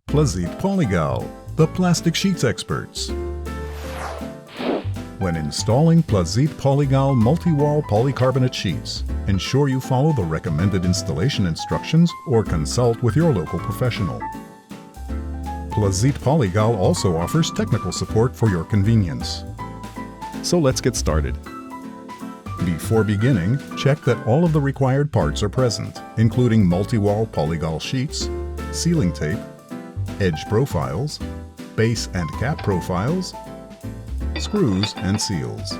Plazit-Polygal, the plastic sheets experts. When installing Plazit-Polygal multi-wall polycarbonate sheets, ensure you follow the recommended installation instructions or consult with your local professional. Plazit-Polygal also offers technical support for your convenience. So let's get started. Before beginning, check that all of the required parts are present, including multi-wall polygal sheets, sealing tape, edge profiles, base and cap profiles, screws and seals.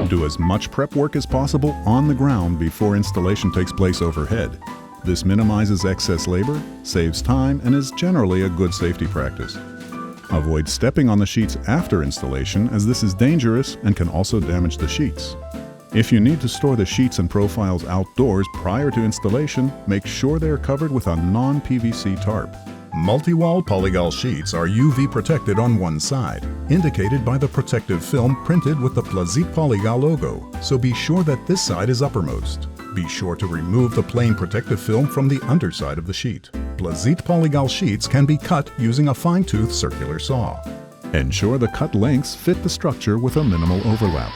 Do as much prep work as possible on the ground before installation takes place overhead. This minimizes excess labor, saves time, and is generally a good safety practice. Avoid stepping on the sheets after installation, as this is dangerous and can also damage the sheets. If you need to store the sheets and profiles outdoors prior to installation, make sure they are covered with a non-PVC tarp. Multi-wall polygal sheets are UV protected on one side, indicated by the protective film printed with the Plazit-Polygal logo, so be sure that this side is uppermost. Be sure to remove the plain protective film from the underside of the sheet. Plazit-Polygal sheets can be cut using a fine-tooth circular saw. Ensure the cut lengths fit the structure with a minimal overlap.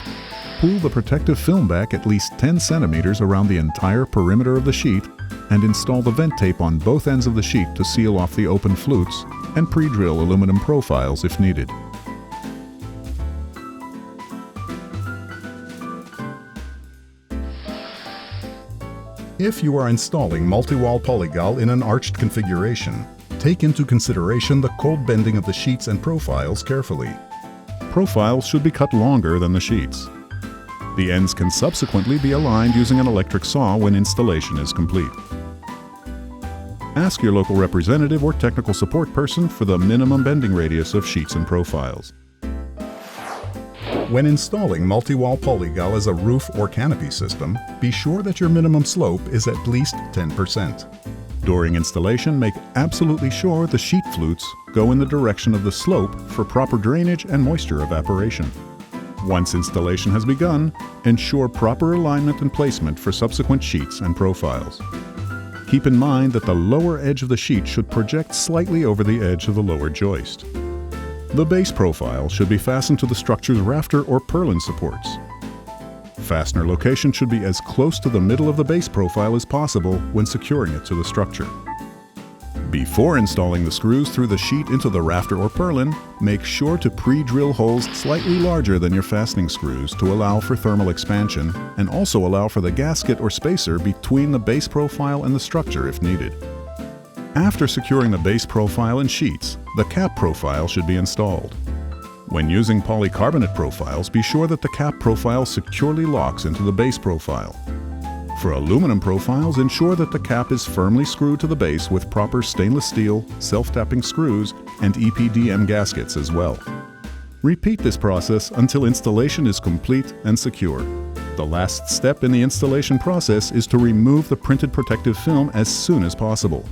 Pull the protective film back at least 10 centimeters around the entire perimeter of the sheet and install the vent tape on both ends of the sheet to seal off the open flutes and pre-drill aluminum profiles if needed. If you are installing multi-wall polygal in an arched configuration, take into consideration the cold bending of the sheets and profiles carefully. Profiles should be cut longer than the sheets. The ends can subsequently be aligned using an electric saw when installation is complete. Ask your local representative or technical support person for the minimum bending radius of sheets and profiles. When installing multi-wall polygal as a roof or canopy system, be sure that your minimum slope is at least 10%. During installation, make absolutely sure the sheet flutes go in the direction of the slope for proper drainage and moisture evaporation. Once installation has begun, ensure proper alignment and placement for subsequent sheets and profiles. Keep in mind that the lower edge of the sheet should project slightly over the edge of the lower joist. The base profile should be fastened to the structure's rafter or purlin supports. Fastener location should be as close to the middle of the base profile as possible when securing it to the structure. Before installing the screws through the sheet into the rafter or purlin, make sure to pre-drill holes slightly larger than your fastening screws to allow for thermal expansion and also allow for the gasket or spacer between the base profile and the structure if needed. After securing the base profile and sheets, the cap profile should be installed. When using polycarbonate profiles, be sure that the cap profile securely locks into the base profile. For aluminum profiles, ensure that the cap is firmly screwed to the base with proper stainless steel, self-tapping screws, and EPDM gaskets as well. Repeat this process until installation is complete and secure. The last step in the installation process is to remove the printed protective film as soon as possible.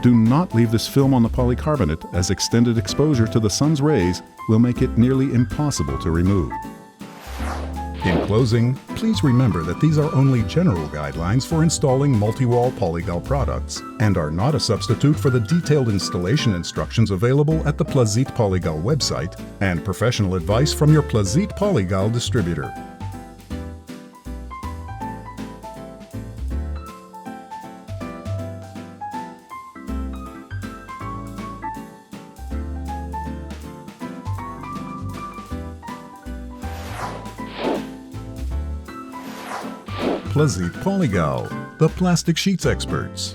Do not leave this film on the polycarbonate, as extended exposure to the sun's rays will make it nearly impossible to remove. In closing, please remember that these are only general guidelines for installing multi-wall polygal products and are not a substitute for the detailed installation instructions available at the Plazit-Polygal website and professional advice from your Plazit-Polygal distributor. Plazit-Polygal, the plastic sheets experts.